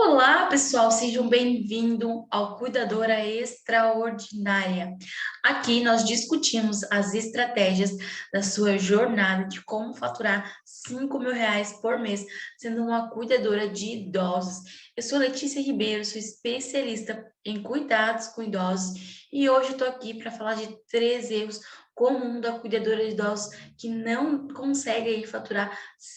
Olá, pessoal, sejam bem-vindos ao Cuidadora Extraordinária. Aqui nós discutimos as estratégias da sua jornada de como faturar R$ 5.000 por mês, sendo uma cuidadora de idosos. Eu sou Letícia Ribeiro, sou especialista em cuidados com idosos e hoje estou aqui para falar de 3 erros comuns da cuidadora de idosos que não consegue aí faturar R$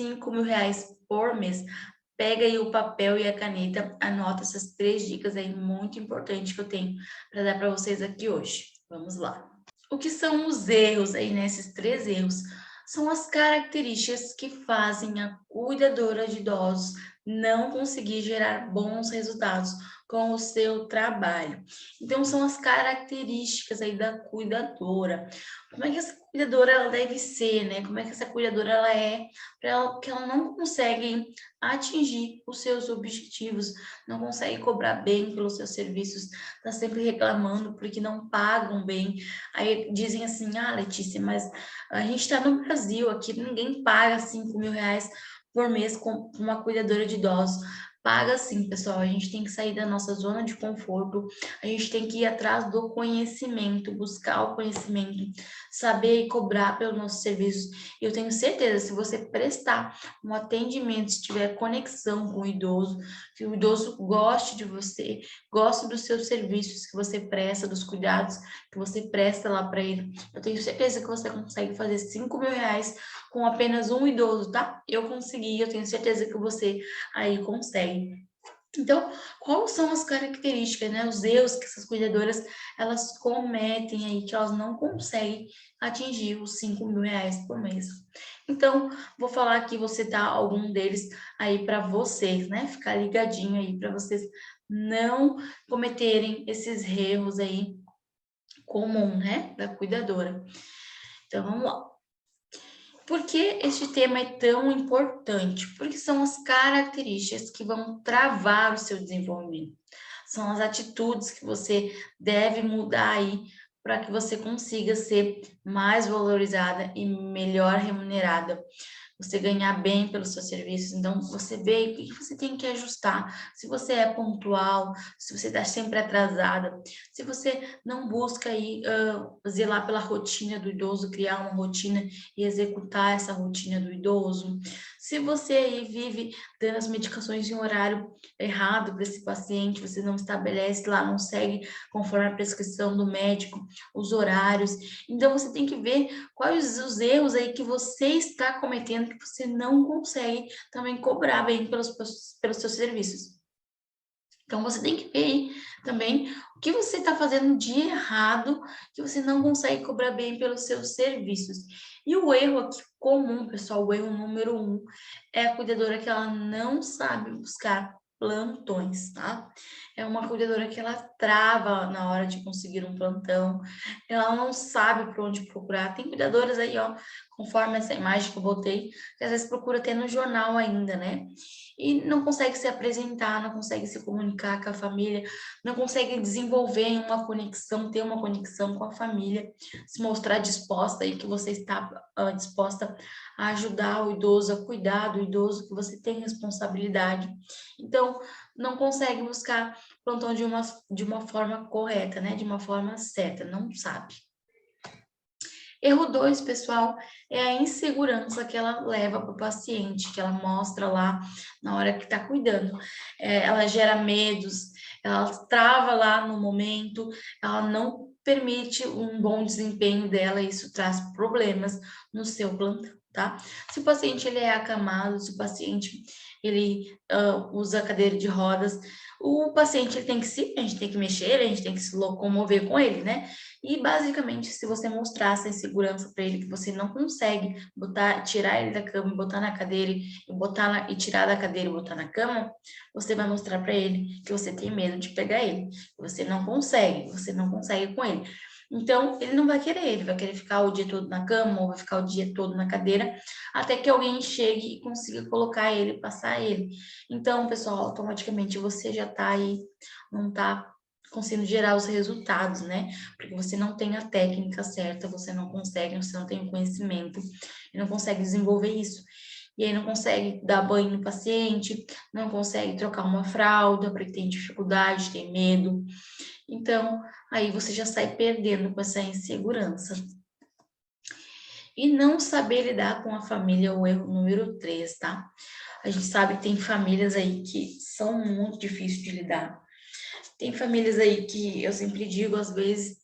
5.000 por mês. Pega aí o papel e a caneta, anota essas 3 dicas aí muito importantes que eu tenho para dar para vocês aqui hoje. Vamos lá. O que são os erros aí, né? Esses 3 erros são as características que fazem a cuidadora de idosos não conseguir gerar bons resultados com o seu trabalho. Então, são as características aí da cuidadora. Como é que essa cuidadora ela deve ser, né? Como é que essa cuidadora ela é, que ela não consegue atingir os seus objetivos, não consegue cobrar bem pelos seus serviços, tá sempre reclamando porque não pagam bem. Aí dizem assim, Letícia, mas a gente está no Brasil, aqui ninguém paga R$ 5.000 por mês com uma cuidadora de idosos. Paga sim, pessoal, a gente tem que sair da nossa zona de conforto, a gente tem que ir atrás do conhecimento, buscar o conhecimento, saber e cobrar pelos nossos serviços. Eu tenho certeza, se você prestar um atendimento, se tiver conexão com o idoso, que o idoso goste de você, goste dos seus serviços que você presta, dos cuidados que você presta lá para ele, eu tenho certeza que você consegue fazer R$ 5.000 com apenas um idoso, tá? Eu consegui, eu tenho certeza que você aí consegue. Então, quais são as características, né? Os erros que essas cuidadoras elas cometem aí, que elas não conseguem atingir os R$ 5.000 por mês. Então, vou falar aqui, vou citar algum deles aí para vocês, né? Ficar ligadinho aí para vocês não cometerem esses erros aí comum, né? Da cuidadora. Então, vamos lá. Por que este tema é tão importante? Porque são as características que vão travar o seu desenvolvimento. São as atitudes que você deve mudar aí para que você consiga ser mais valorizada e melhor remunerada, você ganhar bem pelos seus serviços. Então, você vê o que você tem que ajustar. Se você é pontual, se você está sempre atrasada, se você não busca aí zelar pela rotina do idoso, criar uma rotina e executar essa rotina do idoso. Se você aí vive dando as medicações em horário errado para esse paciente, você não estabelece lá, não segue conforme a prescrição do médico, os horários. Então, você tem que ver quais os erros aí que você está cometendo que você não consegue também cobrar bem pelos seus serviços. Então, você tem que ver aí também o que você está fazendo de errado que você não consegue cobrar bem pelos seus serviços. E o erro aqui comum, pessoal, o erro número 1 é a cuidadora que ela não sabe buscar plantões, tá? É uma cuidadora que ela trava na hora de conseguir um plantão, ela não sabe por onde procurar. Tem cuidadoras aí, ó, conforme essa imagem que eu botei, que às vezes procura ter no jornal ainda, né? E não consegue se apresentar, não consegue se comunicar com a família, não consegue desenvolver uma conexão, ter uma conexão com a família, se mostrar disposta aí que você está disposta a ajudar o idoso, a cuidar do idoso, que você tem responsabilidade. Então, não consegue buscar plantão de uma forma correta, né? De uma forma certa, não sabe. Erro 2, pessoal, é a insegurança que ela leva para o paciente, que ela mostra lá na hora que está cuidando. Ela gera medos, ela trava lá no momento, ela não permite um bom desempenho dela, e isso traz problemas no seu plantão, tá? Se o paciente ele é acamado, se o paciente ele usa cadeira de rodas, o paciente ele tem que a gente tem que mexer, a gente tem que se locomover com ele, né? E basicamente, se você mostrar essa insegurança para ele, que você não consegue tirar ele da cama e botar na cadeira e tirar da cadeira e botar na cama, você vai mostrar para ele que você tem medo de pegar ele, que você não consegue com ele. Então, ele não vai querer, ele vai querer ficar o dia todo na cama ou vai ficar o dia todo na cadeira, até que alguém chegue e consiga colocar ele, passar ele. Então, pessoal, automaticamente você já tá aí, não tá conseguindo gerar os resultados, né? Porque você não tem a técnica certa, você não consegue, você não tem o conhecimento e não consegue desenvolver isso. e aí não consegue dar banho no paciente, não consegue trocar uma fralda, porque tem dificuldade, tem medo. Então, aí você já sai perdendo com essa insegurança. E não saber lidar com a família é o erro número 3, tá? A gente sabe que tem famílias aí que são muito difíceis de lidar. Tem famílias aí que eu sempre digo, às vezes,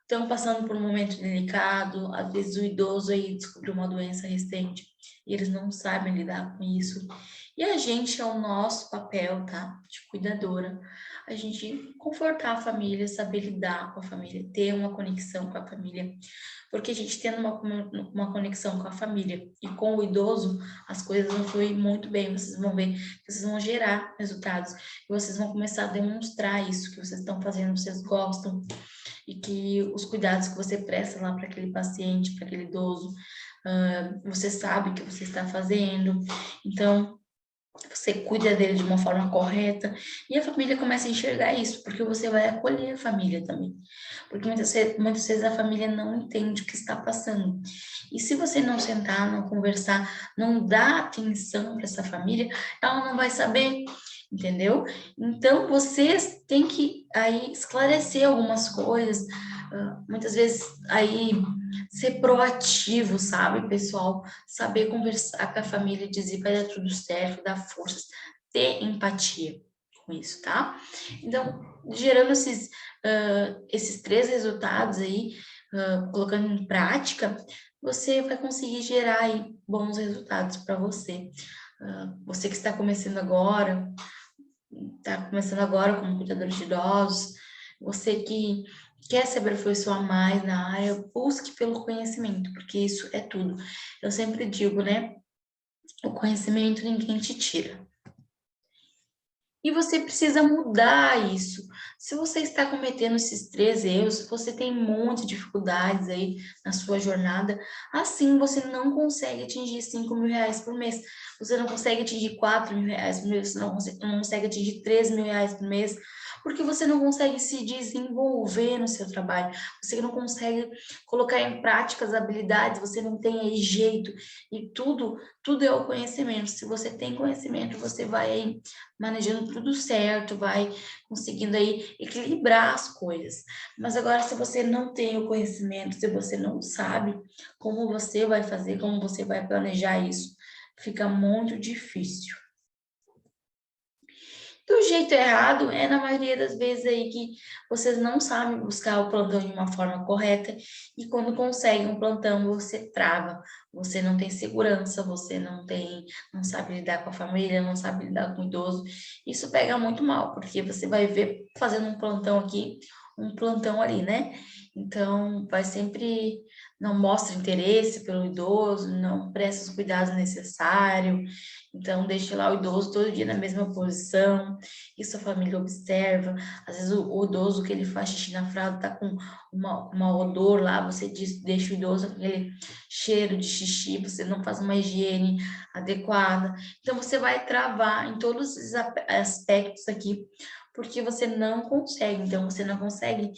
estão passando por um momento delicado, às vezes o idoso aí descobriu uma doença recente e eles não sabem lidar com isso. E a gente é o nosso papel, tá? De cuidadora. A gente confortar a família, saber lidar com a família, ter uma conexão com a família. Porque a gente tendo uma conexão com a família e com o idoso, as coisas vão fluir muito bem. Vocês vão ver que vocês vão gerar resultados. E vocês vão começar a demonstrar isso que vocês estão fazendo, vocês gostam e que os cuidados que você presta lá para aquele paciente, para aquele idoso, você sabe que você está fazendo. Então, você cuida dele de uma forma correta e a família começa a enxergar isso, porque você vai acolher a família também. Porque muitas vezes a família não entende o que está passando. E se você não sentar, não conversar, não dar atenção para essa família, ela não vai saber, entendeu? Então, vocês têm que aí esclarecer algumas coisas, muitas vezes aí ser proativo, sabe, pessoal? Saber conversar com a família, dizer vai dar tudo certo, dar forças, ter empatia com isso, tá? Então, gerando esses 3 resultados aí, colocando em prática, você vai conseguir gerar aí bons resultados para você. Você que está começando agora como cuidador de idosos, você que quer se aperfeiçoar mais na área, busque pelo conhecimento, porque isso é tudo. Eu sempre digo, né? O conhecimento ninguém te tira. E você precisa mudar isso. Se você está cometendo esses 3 erros, se você tem muitas dificuldades aí na sua jornada, assim você não consegue atingir 5 mil reais por mês. Você não consegue atingir 4 mil reais por mês, você não consegue atingir 3 mil reais por mês, porque você não consegue se desenvolver no seu trabalho, você não consegue colocar em prática as habilidades, você não tem aí jeito, e tudo é o conhecimento. Se você tem conhecimento, você vai aí manejando tudo certo, vai conseguindo aí equilibrar as coisas. Mas agora, se você não tem o conhecimento, se você não sabe como você vai fazer, como você vai planejar isso, fica muito difícil. Do jeito errado é na maioria das vezes aí que vocês não sabem buscar o plantão de uma forma correta e quando conseguem um plantão você trava, você não tem segurança, você não sabe lidar com a família, não sabe lidar com o idoso. Isso pega muito mal, porque você vai ver fazendo um plantão aqui, um plantão ali, né? Então, vai sempre não mostra interesse pelo idoso, não presta os cuidados necessários, então deixa lá o idoso todo dia na mesma posição, isso a família observa, às vezes o idoso que ele faz xixi na fralda tá com uma odor lá, você deixa o idoso com aquele cheiro de xixi, você não faz uma higiene adequada, então você vai travar em todos esses aspectos aqui, porque você não consegue, então você não consegue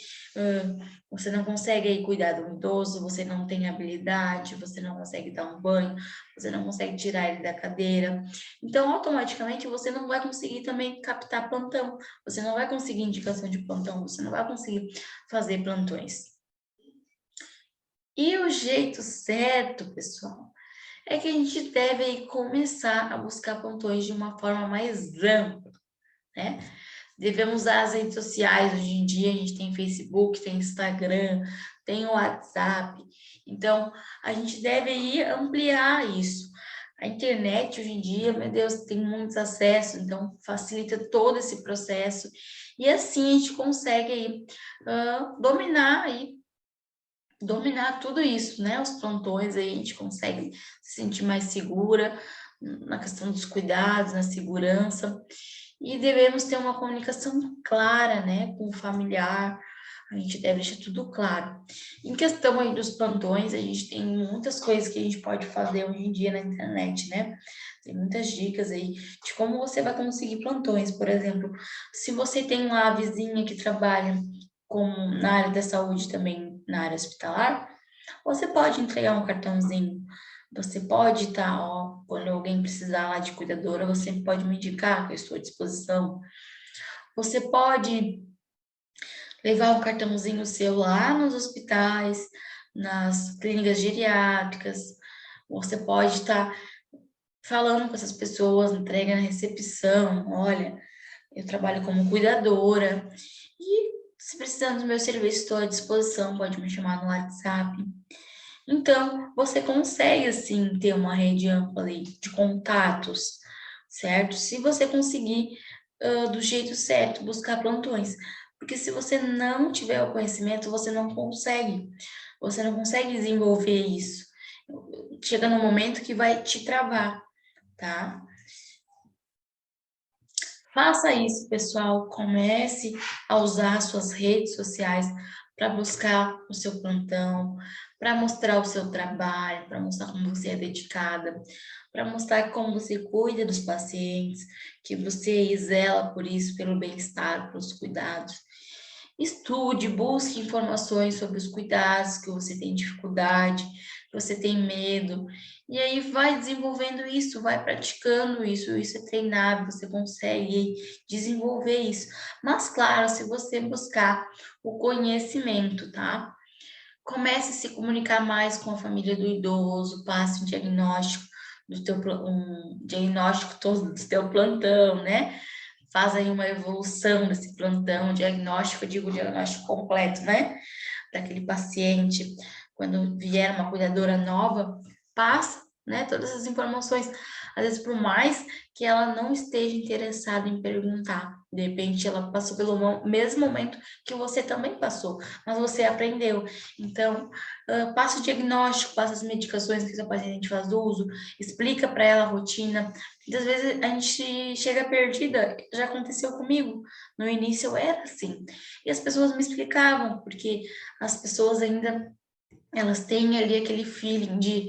aí cuidar do idoso, você não tem habilidade, você não consegue dar um banho, você não consegue tirar ele da cadeira. Então, automaticamente, você não vai conseguir também captar plantão, você não vai conseguir indicação de plantão, você não vai conseguir fazer plantões. E o jeito certo, pessoal, é que a gente deve aí começar a buscar plantões de uma forma mais ampla, né? Devemos usar as redes sociais. Hoje em dia a gente tem Facebook, tem Instagram, tem WhatsApp. Então, a gente deve ir ampliar isso. A internet hoje em dia, meu Deus, tem muitos acessos, então facilita todo esse processo. E assim a gente consegue aí, dominar tudo isso, né? Os plantões aí a gente consegue se sentir mais segura na questão dos cuidados, na segurança. E devemos ter uma comunicação clara, né, com o familiar. A gente deve deixar tudo claro. Em questão aí dos plantões, a gente tem muitas coisas que a gente pode fazer hoje em dia na internet, né? Tem muitas dicas aí de como você vai conseguir plantões. Por exemplo, se você tem lá a vizinha que trabalha na área da saúde também, na área hospitalar, você pode entregar um cartãozinho Você pode estar, ó, quando alguém precisar lá de cuidadora, você pode me indicar que eu estou à disposição. Você pode levar um cartãozinho seu lá nos hospitais, nas clínicas geriátricas. Você pode estar falando com essas pessoas, entrega na recepção, olha, eu trabalho como cuidadora e se precisar do meu serviço, estou à disposição, pode me chamar no WhatsApp. Então, você consegue, assim, ter uma rede ampla ali de contatos, certo? Se você conseguir, do jeito certo, buscar plantões. Porque se você não tiver o conhecimento, você não consegue. Você não consegue desenvolver isso. Chega no momento que vai te travar, tá? Faça isso, pessoal. Comece a usar suas redes sociais para buscar o seu plantão, para mostrar o seu trabalho, para mostrar como você é dedicada, para mostrar como você cuida dos pacientes, que você zela por isso, pelo bem-estar, pelos cuidados. Estude, busque informações sobre os cuidados, que você tem dificuldade, que você tem medo, e aí vai desenvolvendo isso, vai praticando isso, isso é treinável, você consegue desenvolver isso. Mas, claro, se você buscar o conhecimento, tá? Comece a se comunicar mais com a família do idoso, passe um diagnóstico um diagnóstico todo do teu plantão, né? Faz aí uma evolução desse plantão, diagnóstico, eu digo diagnóstico completo, né? Daquele paciente, quando vier uma cuidadora nova, passa, né, todas essas informações. Às vezes, por mais que ela não esteja interessada em perguntar, de repente ela passou pelo mesmo momento que você também passou, mas você aprendeu. Então, passa o diagnóstico, passa as medicações que seu paciente faz uso, explica para ela a rotina. Muitas vezes a gente chega perdida, já aconteceu comigo. No início eu era assim, e as pessoas me explicavam, porque as pessoas ainda, elas têm ali aquele feeling de,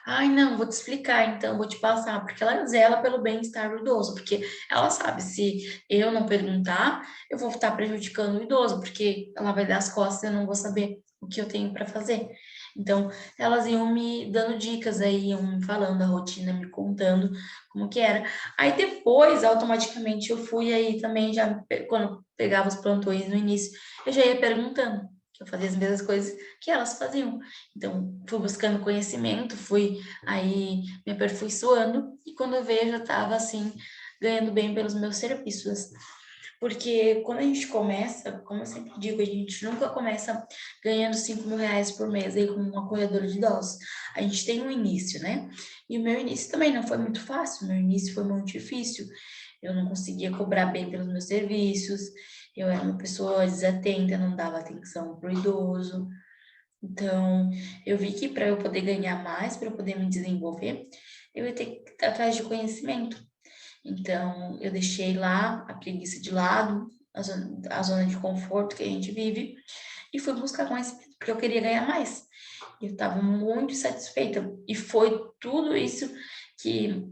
ai, não, vou te explicar, então, vou te passar, porque ela zela pelo bem-estar do idoso, porque ela sabe, se eu não perguntar, eu vou estar prejudicando o idoso, porque ela vai dar as costas e eu não vou saber o que eu tenho para fazer. Então, elas iam me dando dicas aí, iam me falando a rotina, me contando como que era. Aí depois, automaticamente, eu fui aí também, já quando pegava os plantões no início, eu já ia perguntando, que eu fazia as mesmas coisas que elas faziam. Então, fui buscando conhecimento, fui aí me aperfeiçoando, e quando eu vejo, eu estava assim, ganhando bem pelos meus serviços. Porque quando a gente começa, como eu sempre digo, a gente nunca começa ganhando 5.000 reais por mês aí como uma cuidadora de idosos. A gente tem um início, né? E o meu início também não foi muito fácil, meu início foi muito difícil. Eu não conseguia cobrar bem pelos meus serviços, eu era uma pessoa desatenta, não dava atenção para o idoso. Então, eu vi que para eu poder ganhar mais, para eu poder me desenvolver, eu ia ter que ir atrás de conhecimento. Então, eu deixei lá a preguiça de lado, a zona de conforto que a gente vive, e fui buscar conhecimento, porque eu queria ganhar mais. Eu estava muito satisfeita. E foi tudo isso que,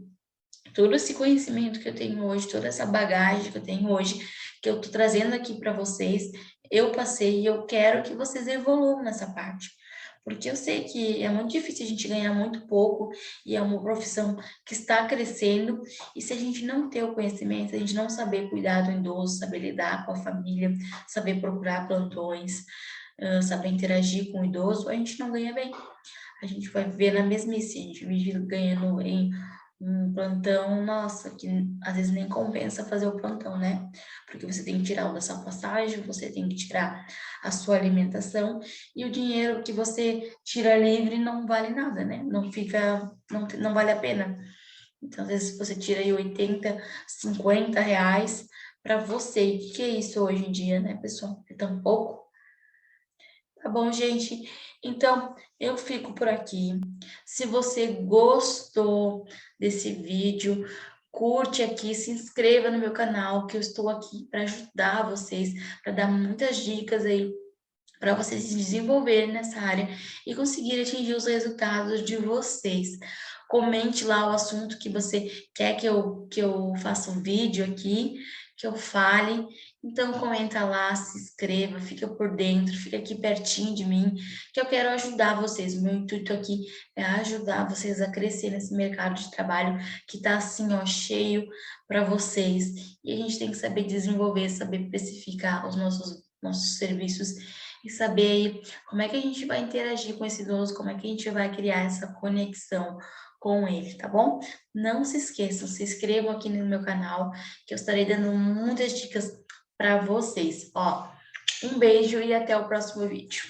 todo esse conhecimento que eu tenho hoje, toda essa bagagem que eu tenho hoje, que eu estou trazendo aqui para vocês, eu passei e eu quero que vocês evoluam nessa parte. Porque eu sei que é muito difícil a gente ganhar muito pouco e é uma profissão que está crescendo. E se a gente não ter o conhecimento, a gente não saber cuidar do idoso, saber lidar com a família, saber procurar plantões, saber interagir com o idoso, a gente não ganha bem. A gente vai viver na mesmice, a gente vive ganhando em um plantão, nossa, que às vezes nem compensa fazer o plantão, né? Porque você tem que tirar o da sua passagem, você tem que tirar a sua alimentação, e o dinheiro que você tira livre não vale nada, né? Não fica, não vale a pena. Então, às vezes você tira aí 80, 50 reais para você. E o que é isso hoje em dia, né, pessoal? É tão pouco. Tá bom, gente? Então, eu fico por aqui. Se você gostou desse vídeo, curte aqui, se inscreva no meu canal, que eu estou aqui para ajudar vocês, para dar muitas dicas aí para vocês se desenvolverem nessa área e conseguir atingir os resultados de vocês. comente lá o assunto que você quer que eu faça um vídeo aqui, que eu fale. Então, comenta lá, se inscreva, fica por dentro, fica aqui pertinho de mim, que eu quero ajudar vocês. O meu intuito aqui é ajudar vocês a crescer nesse mercado de trabalho que tá assim, ó, cheio para vocês. E a gente tem que saber desenvolver, saber precificar os nossos serviços e saber aí como é que a gente vai interagir com esse idoso, como é que a gente vai criar essa conexão com ele, tá bom? Não se esqueçam, se inscrevam aqui no meu canal, que eu estarei dando muitas dicas para vocês. Ó, um beijo e até o próximo vídeo.